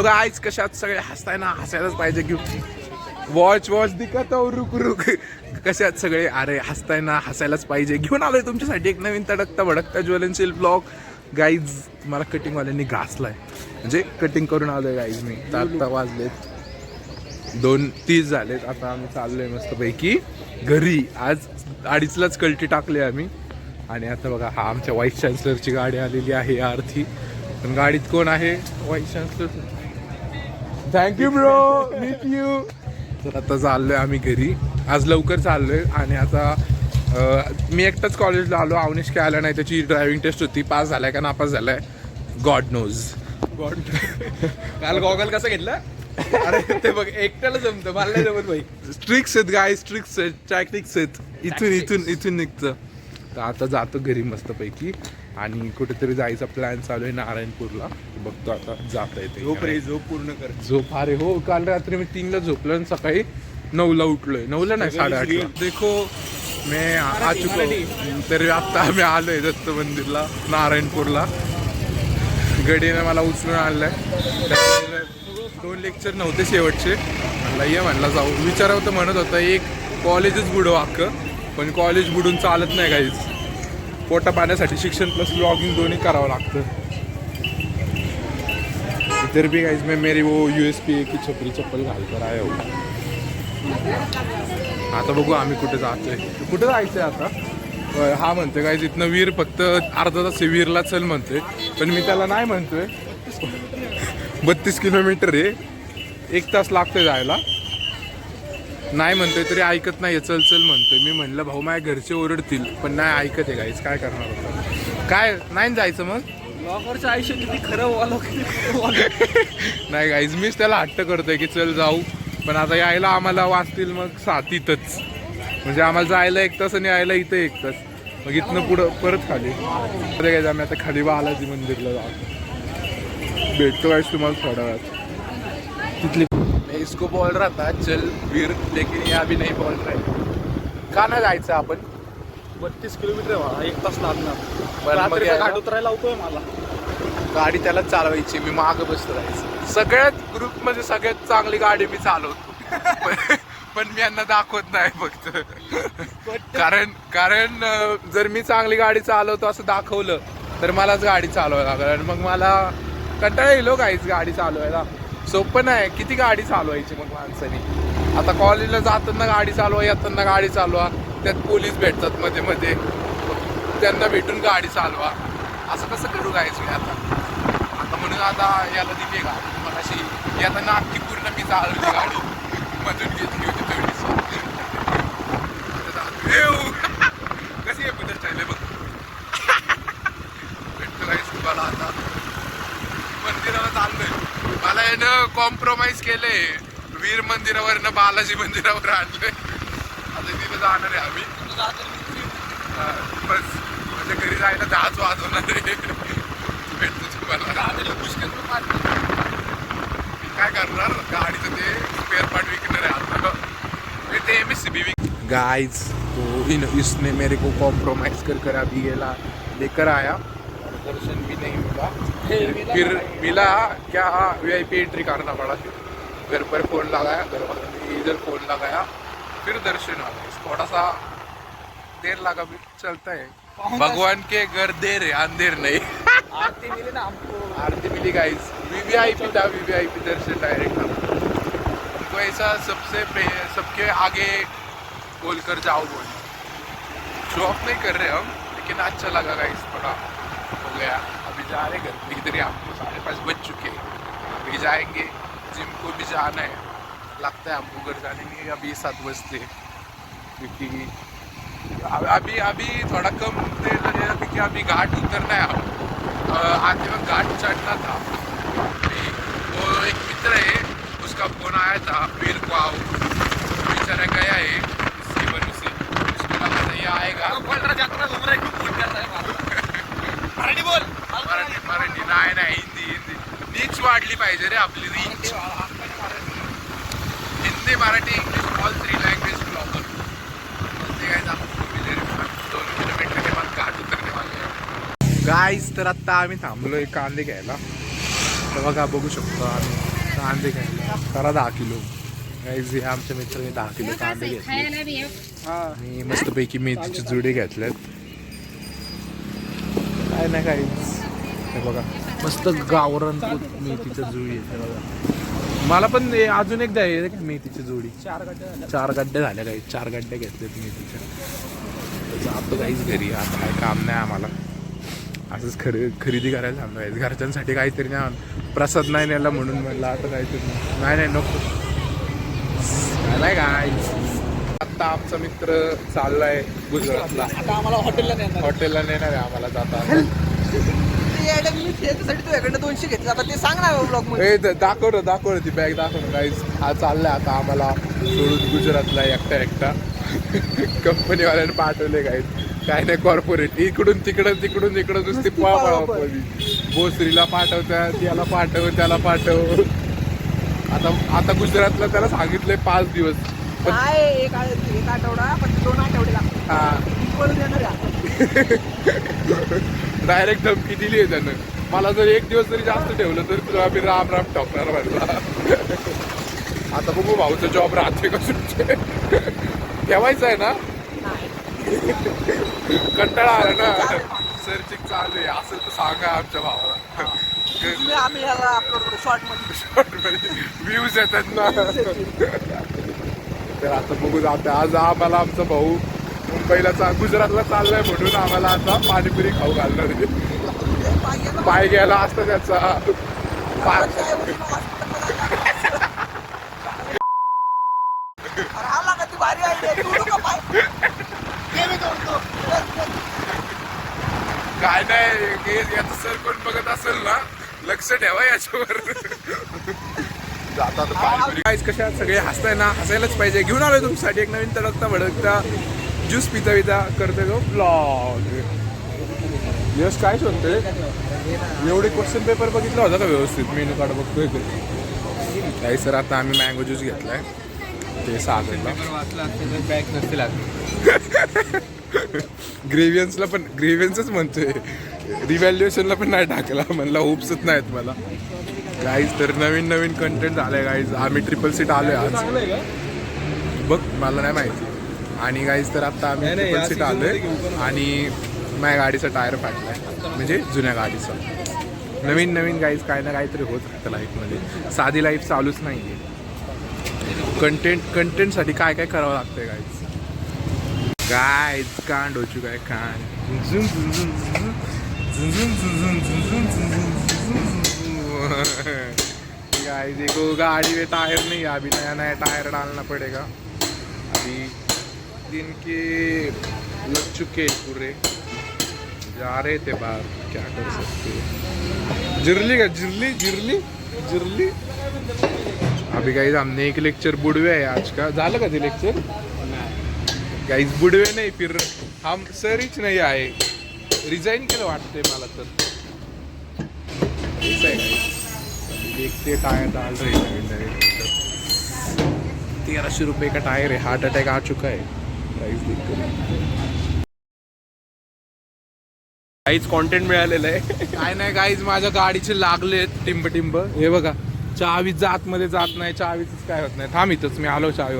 Guys कशात सगळे हसताय ना, हसायलाच पाहिजे की वॉच दिखत रुक रुक. कशात सगळे अरे हसताय ना, हसायलाच पाहिजे. घेऊन आलोय तुमच्यासाठी एक नवीन तडकता भडकता ज्वलनशील ब्लॉग. गाईज मला कटिंगवाल्यांनी घासलाय, म्हणजे कटिंग करून आलोय गाईज मी. आता वाजलेत 2:30 झालेत. आता आम्ही चाललोय मस्तपैकी घरी. आज 2:30लाच कल्टी टाकले आम्ही. आणि आता बघा हा आमच्या व्हाईस चान्सलरची गाडी आलेली आहे आरती. पण गाडीत कोण आहे? Vice chancellor. Thank you bro, meet you. तर आता चाललोय आम्ही घरी. आज लवकर चाललोय. आणि आता मी एकटाच कॉलेजला आलो. अवनीश काय आला नाही. त्याची ड्रायव्हिंग टेस्ट होती. पास झालाय का नापास झालाय गॉड नोज. काल गॉगल कसं घेतलं? अरे ते बघ एकट्याला जमतं, मला नाही जमत भाई. स्ट्रिक्स आहेत गाय, स्ट्रिक्स आहेत, टॅक्टिक्स आहेत. इथून निघतं. तर आता जातो घरी मस्तपैकी. आणि कुठेतरी जायचा प्लॅन चालू आहे नारायणपूरला. बघतो आता जाता येते. झोप पूर्ण कर. झोप अरे हो, काल रात्री मी 3ला झोपलो आणि सकाळी 9ला उठलोय. 9ला नाही 8:30ला. देखो मैं आ चुका हूं. तर आता आम्ही आलोय दत्त मंदिरला नारायणपूरला. गडीने मला उचलून आणलंय. 2 लेक्चर नव्हते शेवटचे. म्हणला जाऊ. विचारावं तर म्हणत होता एक कॉलेजच बुडव अख्खं. पण कॉलेज बुडून चालत नाही काहीच. पोटा पाण्यासाठी शिक्षण प्लस ब्लॉगिंग दोन्ही करावं लागतं. इधर भी गाइस मैं मेरी वो USP की छपरी चप्पल घाल कर आया हूँ. आता बघू आम्ही कुठे जातोय. कुठे जायचंय आता? हा म्हणतोय गाइस इथनं वीर फक्त अर्धा तास वीरला चल म्हणतोय. पण मी त्याला नाही म्हणतोय. 32 किलोमीटर आहे, 1 तास लागतोय जायला. नाही म्हणतोय तरी ऐकत नाही. चल म्हणतोय. मी म्हणलं भाऊ माझ्या घरचे ओरडतील, पण नाही ऐकत आहे गाईस. काय करणार होतं? काय नाही जायचं मग? ब्लॉगवरचं आयुष्य किती खरं नाही गाईज मीच त्याला हट्ट करतोय की चल जाऊ. पण आता यायला आम्हाला वाचतील मग 7 इथंच. म्हणजे आम्हाला जायला 1 तास आणि यायला इथं 1 तास. मग इथनं पुढं परत खाली. गाईज आम्ही आता खाली बालाजी मंदिरला जातो. भेटतो गाईज तुम्हाला थोड्या वेळात. तिथली इसको बोल रहा था चल वीर, लेकिन ये अभी नहीं बोल रहे. का ना जायचं आपण? 32 किलोमीटर आहे, 1 तास लागणार. मग घाट उतरायला लावतोय मला. गाडी त्याला चालवायची, मी मागं बसतो राहायचं. सगळ्यात ग्रुप मध्ये सगळ्यात चांगली गाडी मी चालवतो. पण मी यांना दाखवत नाही फक्त. कारण जर मी चांगली गाडी चालवतो असं दाखवलं तर मलाच गाडी चालवायला लागेल. आणि मग मला कंटाळा येईल काहीच गाडी चालवायला. सोपं नाही. किती गाडी चालवायची मग माणसानी. आता कॉलेजला जाताना गाडी चालवा, येताना गाडी चालवा. त्यात पोलीस भेटतात मध्ये मध्ये, त्यांना भेटून गाडी चालवा. असं कसं करू गायचं मी आता म्हणून आता याला दिली गाडी. मग अशी येताना अख्खी पूर्ण मी चालवली गाडी. मधून घेतली होती थोडीशी. कशी आहे पुढे स्टाईल बघ. भेटतो गायच तुम्हाला आता. मंदिराला चाललोय. मला यानं कॉम्प्रोमाइज केलंय. वीर मंदिरावरनं बालाजी मंदिरावर आणलंय. आता तिथे जाणार आहे आम्ही. बस म्हणजे घरी जायला 10च वाजवणार आहे. भेटतो तुम्हाला. काय करणार गाडीचं ते स्पेअर पार्ट विकणार आहे आता. ते MSCB गाइस. तो इसने मेरे को कॉम्प्रोमाइज कर अभी गेला लेकर आया. दर्शन भी नहीं मिला. फिर मिला क्या VIP एंट्री करना पड़ा. घर पर फोन लगाया, घर वालों ने इधर फोन लगाया, फिर दर्शन आ गए. थोड़ा सा देर लगा भी चलता है. भगवान के घर देर है, अंधेर नहीं. आरती मिली ना हमको. आरती मिली गाइस. VVIP था, VVIP दर्शन डायरेक्ट था. हमको ऐसा सबके आगे बोल कर जाओ बोल. शो ऑफ नहीं कर रहे हम, लेकिन अच्छा लगा गाइस. थोड़ा हो गया. अभी जा रहे घर. इधर ही आपको 5:30 बज चुके हैं. अभी जाएंगे. जिम को भी जाना है. लगता है हमको घर जाने में अभी 7 बजते. क्योंकि अभी थोड़ा कम देर लगेगा क्योंकि अभी घाट उतरना है. हम आते वक्त घाट चढ़ना था. वो एक मित्र है, उसका फोन आया था वीर को आओ. बेचारा गया है सीवन से. उसको लगा था ये आएगा. मराठी नाही हिंदी रीच वाढली पाहिजे रे आपली. Reach Hindi Marathi English all 3 language blogger. 2 kilometre के बाद घाट उतरने वाले हैं गाइस. तर आता आम्ही थांबलोय कांदे घ्यायला. तर बघा बघू शकतो आम्ही कांदे घ्यायला करा 10 किलो गाईज. हे आमच्या मित्राने 10 किलो कांदे घेतले. मी मस्तपैकी मेथीची जुडी घेतल्यात. काय नाही गाईज, हे बघा मस्त गावरान मेथीच्या जुडी येते बघा. मला पण अजून एक द्याय मेथीची जोडी. 4 गड्डे झाल्या काही 4 गड्डे घेतलेत मेथीच्या. जातो काहीच घरी, आता काय काम नाही आम्हाला. असंच खरेदी करायला थांबलो आहे. घरच्यांसाठी काहीतरी नाही, प्रसाद नाही न्यायला म्हणून म्हणलं आता काहीतरी नाही नको नाही काय. आता आमचा मित्र चाललाय गुजरातला. आता आम्हाला हॉटेलला नेणार आहे आम्हाला जाता. तुझ्याकडे 200 घेतले, आता ते सांग ना ब्लॉग मध्ये. दाखव ती बॅग दाखव ना काहीच. हा चाललाय आता आम्हाला सोडून गुजरातला एकटा. कंपनीवाल्याने पाठवले काय नाही कॉर्पोरेट. इकडून तिकडं नुसती पळापळी. भोसरीला पाठवतात, याला पाठव त्याला पाठव. आता गुजरातला त्याला सांगितलंय 5 दिवस. एक आठवडा पण 2 आठवडे लागतात. डायरेक्ट धमकी दिली आहे त्यानं. मला जर 1 दिवस जरी जास्त ठेवलं तर तुला आम्ही राम ठोकणार म्हटला. आता बघू भाऊचा जॉब राहते का सुटते. ठेवायचं आहे ना. कंटाळा आला ना. सर्चिंग चालू आहे असं तर सांगा आमच्या भावाला. आम्ही ह्याला अपलोड करू शॉर्ट मध्ये व्ह्यूज येतात ना. तर आता बघू जाते. आज आम्हाला आमचा भाऊ मुंबईला गुजरातला चाललाय म्हणून आम्हाला आता पाणीपुरी खाऊ घालणार आहे. पाय घ्यायला असतं त्याचा. काय नाही याचं सर कोण बघत असेल ना, लक्ष ठेवा याच्यावर. जातात पाणीपुरी. कशा सगळे हसताय ना, हसायलाच पाहिजे. घेऊन आलोय तुमच्यासाठी एक नवीन तडकता भडकता ज्यूस पिता करते गो ब्लॉग. यश काय शोधतोय? एवढे क्वेश्चन पेपर बघितला होता का व्यवस्थित? मेनू कार्ड बघतोय काही. सर आता आम्ही मँगो ज्यूस घेतलाय ते सागरला. बॅग नसतील. ग्रेव्हियन्सच म्हणतोय. रिव्हॅल्युएशनला पण नाही टाकला, म्हणला होप्सच नाहीत मला गाईज. तर नवीन कंटेंट झालंय गाईज. आम्ही 3 सीट आलोय आज. बघ मला नाही माहिती. आणि गाईज तर आता आम्ही 3 सीट आलोय आणि माझ्या गाडीचा टायर फाटलाय, म्हणजे जुन्या गाडीचा. नवीन गाईज काय ना काहीतरी होत राहतं लाईफमध्ये. साधी लाईफ चालूच नाही आहे. कंटेंटसाठी काय करावं लागतंय गाईज. कांड हो चुका है कांड. गाइस देखो गाड़ी में टायर नहीं है अभी. नया टायर डालना पड़ेगा. अभी दिन के लग चुके पूरे. जा रहे थे बाहर, क्या कर सकते. जिरली. अभी गाइस हमने एक लेक्चर बुडवे है आज का. झालं का ते लेक्चर गाइस? बुडवे नाही, फिर हम सरीच नाही आहे. रिझाईन केलं वाटतंय मला तर. देखते टायर डाल रहे हैं. 1300 रुपये का टायर है. हार्ट अटैक आ चुका है. प्राइस काहीच कॉन्टेंट मिळालेलं आहे. काय नाही गाईज, माझ्या गाडीचे लागलेत टिंब. हे बघा चावी जात मध्ये जात नाही. चावीच काय होत नाही. थांब इथंच मी आलो चावी.